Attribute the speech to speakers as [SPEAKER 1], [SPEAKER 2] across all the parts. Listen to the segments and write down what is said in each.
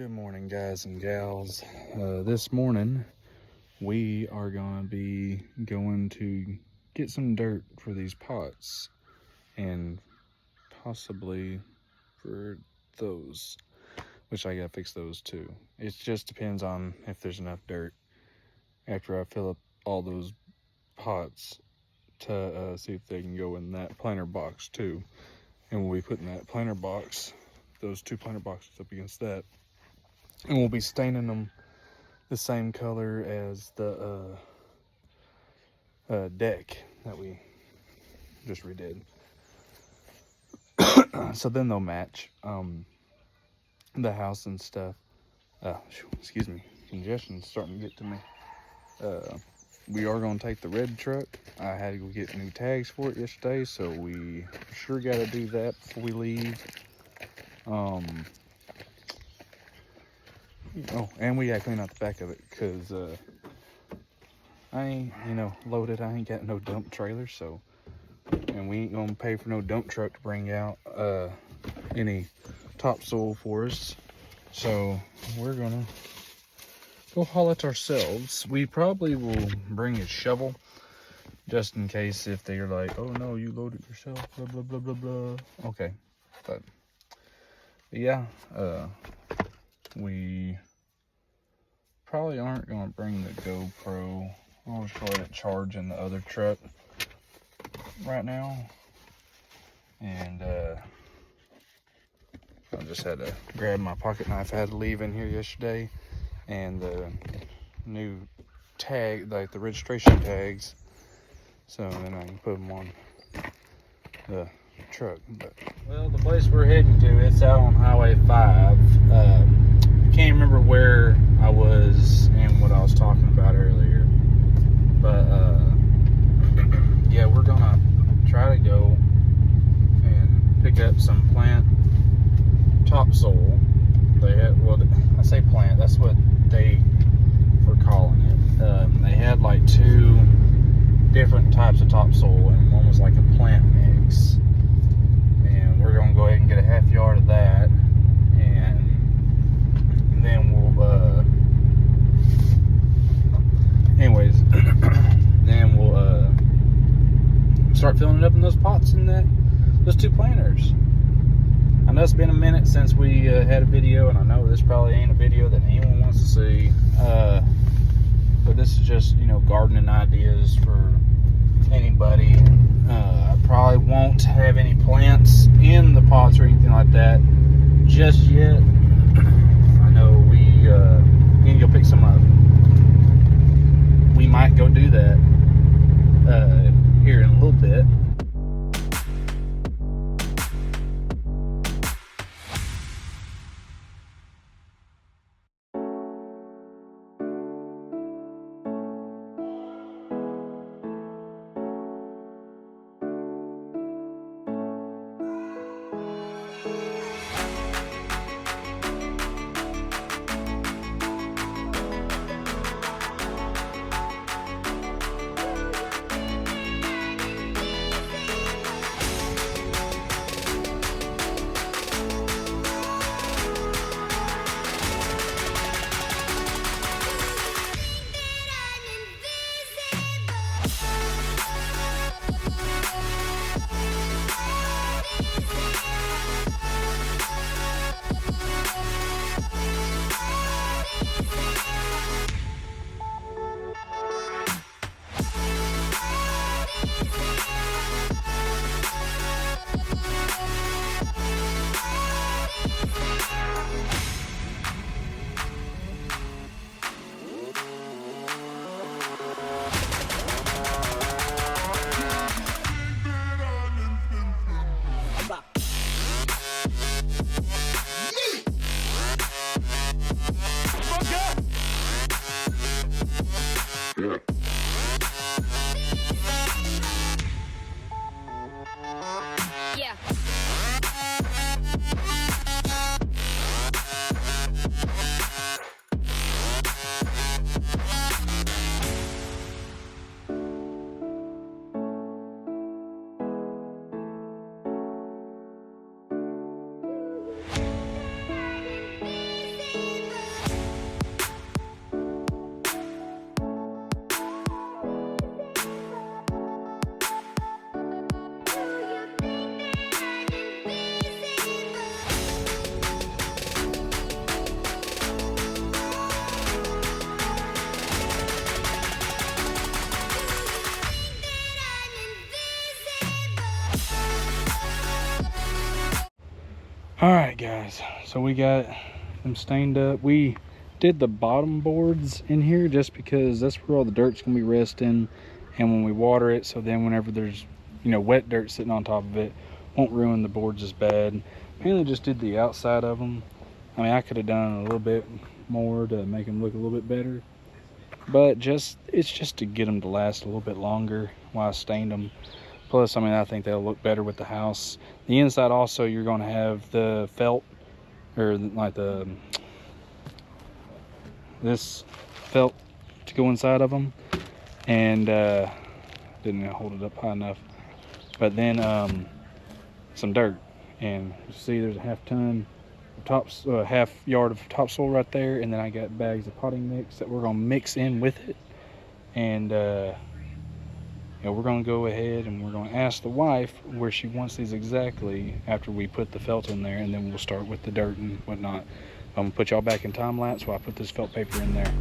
[SPEAKER 1] Good morning, guys and gals. This morning we are going to be going to get some dirt for these pots and possibly for those, which I gotta fix those too. It just depends on if there's enough dirt after I fill up all those pots to see if they can go in that planter box too. And we'll be putting that planter box, those two planter boxes up against that, and we'll be staining them the same color as the deck that we just redid. So then they'll match the house and stuff. Excuse me, congestion's starting to get to me. We are going to take the red truck. I had to go get new tags for it yesterday, so we sure got to do that before we leave. Oh, and we got to clean out the back of it because I ain't, loaded. I ain't got no dump trailer, so, and we ain't going to pay for no dump truck to bring out any topsoil for us. So we're going to go haul it ourselves. We probably will bring a shovel just in case if they're like, oh no, you load it yourself, blah, blah, blah, blah, blah. Okay, but yeah, we probably aren't going to bring the GoPro. I'll just let it charge in the other truck right now. And I just had to grab my pocket knife I had to leave in here yesterday. And the new tag, like the registration tags. So then I can put them on the truck. But well, the place we're heading to, it's out on Highway 5. Can't remember where I was and what I was talking about earlier, but yeah, we're gonna try to go and pick up some plant topsoil. They had, well, I say plant, that's what they were calling it. They had like two different types of topsoil, and one was like a plant mix, and we're gonna go ahead and get a half yard of that, and then we'll anyways then we'll start filling it up in those pots in those two planters. I know it's been a minute since we had a video, and I know this probably ain't a video that anyone wants to see, but this is just, gardening ideas for anybody. I probably won't have any plants in the pots or anything like that just yet. I know we need to go pick some up. We might go do that here in a little bit.
[SPEAKER 2] Yeah.
[SPEAKER 1] All right, guys, so we got them stained up. We did the bottom boards in here just because that's where all the dirt's gonna be resting, and when we water it, so then whenever there's, you know, wet dirt sitting on top of it, won't ruin the boards as bad. Mainly just did the outside of them. I mean, I could have done a little bit more to make them look a little bit better, but it's just to get them to last a little bit longer while I stained them. Plus, I mean, I think they'll look better with the house. The inside also, you're going to have the felt, or like this felt to go inside of them. And didn't hold it up high enough. But then some dirt. And you see there's a half-ton half yard of topsoil right there. And then I got bags of potting mix that we're going to mix in with it. And you know, we're going to go ahead and we're going to ask the wife where she wants these exactly after we put the felt in there, and then we'll start with the dirt and whatnot. I'm going to put y'all back in time lapse while I put this felt paper in there.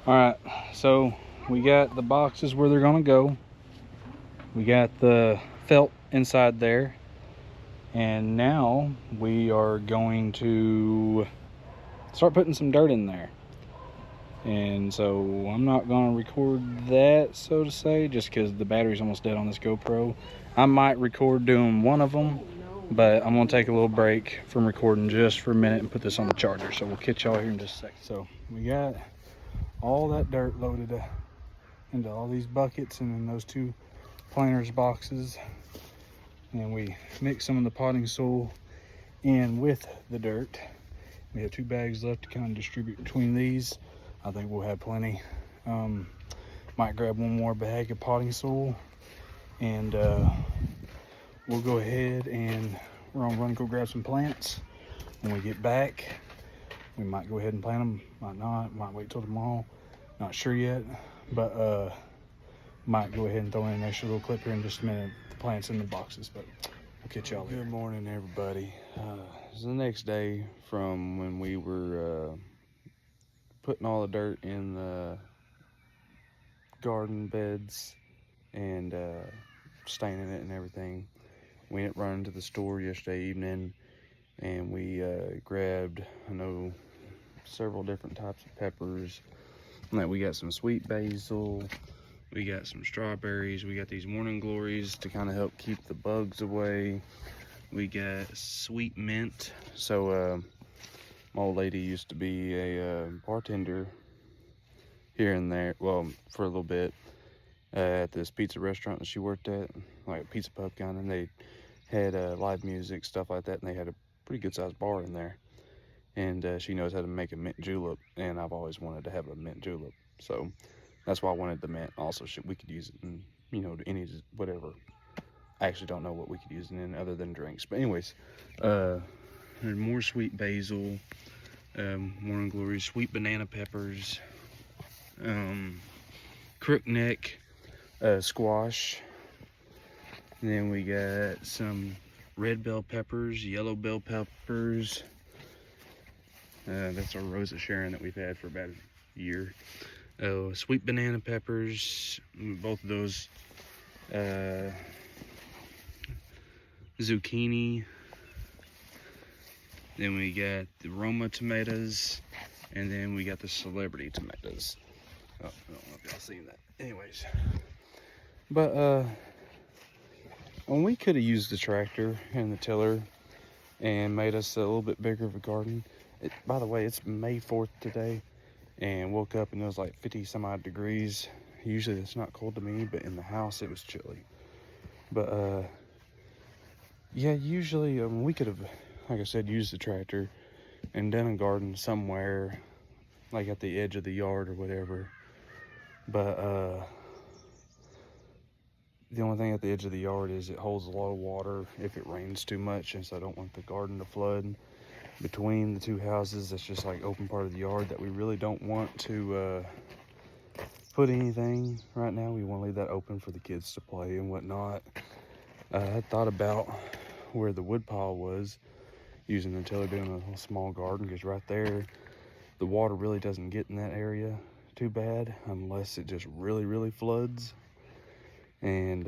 [SPEAKER 1] All right, so we got the boxes where they're gonna go. We got the felt inside there. And now we are going to start putting some dirt in there. And so I'm not gonna record that, so to say, just because the battery's almost dead on this GoPro. I might record doing one of them, but I'm gonna take a little break from recording just for a minute and put this on the charger. So we'll catch y'all here in just a second. So we got all that dirt loaded into all these buckets and in those two planters boxes, and we mix some of the potting soil in with the dirt. We have 2 bags left to kind of distribute between these. I think we'll have plenty. Might grab one more bag of potting soil, and we'll go ahead and we're gonna run go grab some plants. When we get back, we might go ahead and plant them, might not, might wait till tomorrow, not sure yet, but might go ahead and throw in an extra little clip here in just a minute, the plants in the boxes, but we'll catch y'all later. Good morning, everybody. It's the next day from when we were putting all the dirt in the garden beds and staining it and everything. We ended up running to the store yesterday evening, and we grabbed, I know, several different types of peppers. Like, we got some sweet basil, we got some strawberries, we got these morning glories to kind of help keep the bugs away. We got sweet mint. So my old lady used to be a bartender here and there, well, for a little bit, at this pizza restaurant that she worked at, like a pizza pub kind, and they had live music, stuff like that, and they had a pretty good sized bar in there. And she knows how to make a mint julep, and I've always wanted to have a mint julep, so that's why I wanted the mint. Also, we could use it in, you know, any, whatever. I actually don't know what we could use it in other than drinks, but anyways, more sweet basil, morning glory, sweet banana peppers, crookneck, squash, and then we got some red bell peppers, yellow bell peppers. That's our Rosa Sharon that we've had for about a year. Sweet banana peppers, both of those. Zucchini. Then we got the Roma tomatoes, and then we got the celebrity tomatoes. Oh, I don't know if y'all seen that. Anyways, but when we could have used the tractor and the tiller and made us a little bit bigger of a garden. By the way, it's May 4th today, and woke up and it was like 50 some odd degrees. Usually it's not cold to me, but in the house it was chilly. But yeah, usually we could have, like I said, used the tractor and done a garden somewhere, like at the edge of the yard or whatever. But The only thing at the edge of the yard is it holds a lot of water if it rains too much, and so I don't want the garden to flood. Between the two houses, that's just like open part of the yard that we really don't want to put anything right now. We want to leave that open for the kids to play and whatnot. I thought about where the wood pile was, using the tiller, doing a little small garden, because right there the water really doesn't get in that area too bad unless it just really floods. And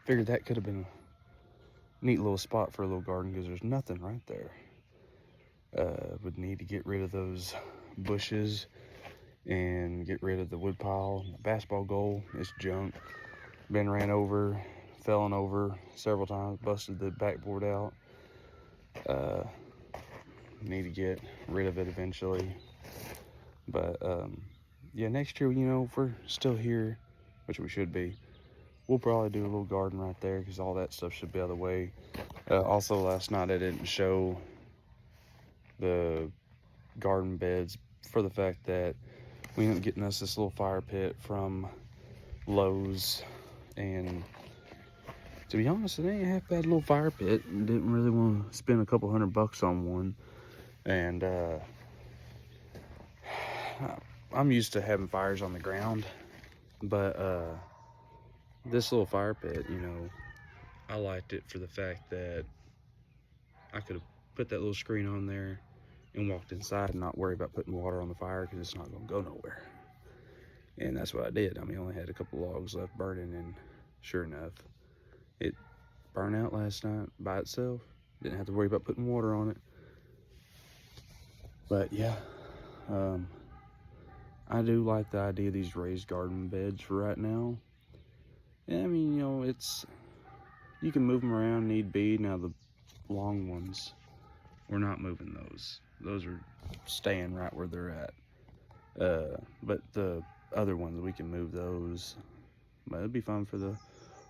[SPEAKER 1] figured that could have been a neat little spot for a little garden, because there's nothing right there. Would need to get rid of those bushes and get rid of the wood pile. The basketball goal is junk. Been ran over, fallen over several times, busted the backboard out. Need to get rid of it eventually. But yeah, next year, you know, if we're still here, which we should be, we'll probably do a little garden right there, because all that stuff should be out of the way. Also, last night I didn't show the garden beds for the fact that we ended up getting us this little fire pit from Lowe's, and to be honest, it ain't a half bad little fire pit. Didn't really want to spend a couple $100 on one, and I'm used to having fires on the ground, but this little fire pit, you know, I liked it for the fact that I could have put that little screen on there and walked inside and not worry about putting water on the fire, because it's not going to go nowhere. And that's what I did. I mean, I only had a couple logs left burning, and sure enough, it burned out last night by itself. Didn't have to worry about putting water on it. But yeah, I do like the idea of these raised garden beds for right now. And I mean, you know, you can move them around need be. Now the long ones, we're not moving those. Those are staying right where they're at. But the other ones, we can move those. But it'd be fun for the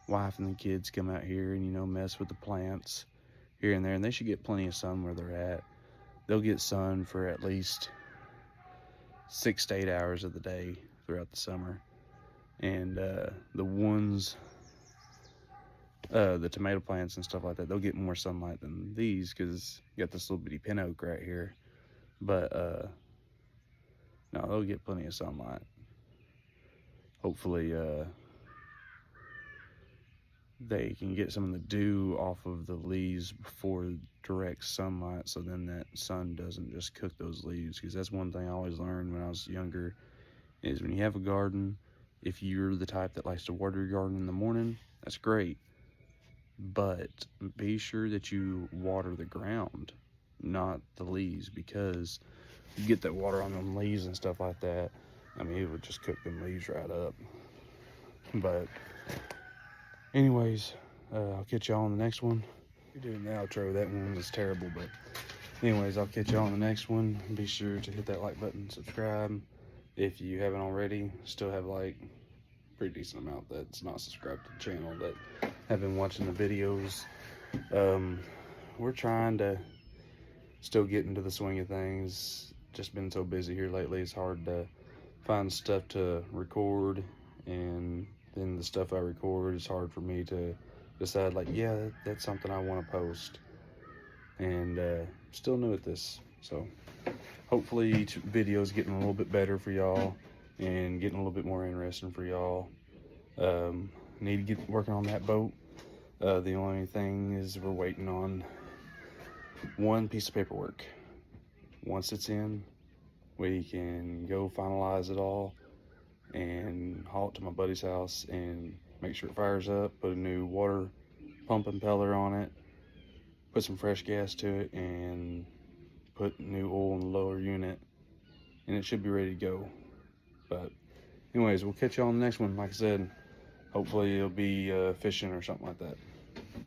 [SPEAKER 1] wife and the kids to come out here and, you know, mess with the plants here and there. And they should get plenty of sun where they're at. They'll get sun for at least 6 to 8 hours of the day throughout the summer. And the ones, the tomato plants and stuff like that, they'll get more sunlight than these, because you got this little bitty pin oak right here. But no, they'll get plenty of sunlight. Hopefully they can get some of the dew off of the leaves before direct sunlight, so then that sun doesn't just cook those leaves. Because that's one thing I always learned when I was younger, is when you have a garden, if you're the type that likes to water your garden in the morning, that's great, but be sure that you water the ground, not the leaves, because you get that water on them leaves and stuff like that, I mean, it would just cook them leaves right up. But anyways, I'll catch y'all on the next one. You're doing the outro. That one was terrible, but anyways, I'll catch y'all on the next one. Be sure to hit that like button, subscribe if you haven't already. Still have like pretty decent amount that's not subscribed to the channel that have been watching the videos. We're trying to still get into the swing of things. Just been so busy here lately, it's hard to find stuff to record, and then the stuff I record, it's hard for me to decide, like, yeah, that's something I want to post. And still new at this, so hopefully each video is getting a little bit better for y'all and getting a little bit more interesting for y'all. Need to get working on that boat. The only thing is we're waiting on one piece of paperwork. Once it's in, we can go finalize it all and haul it to my buddy's house and make sure it fires up, put a new water pump impeller on it, put some fresh gas to it, and put new oil in the lower unit, and it should be ready to go. But anyways, we'll catch you on the next one. Like I said, hopefully it'll be fishing or something like that.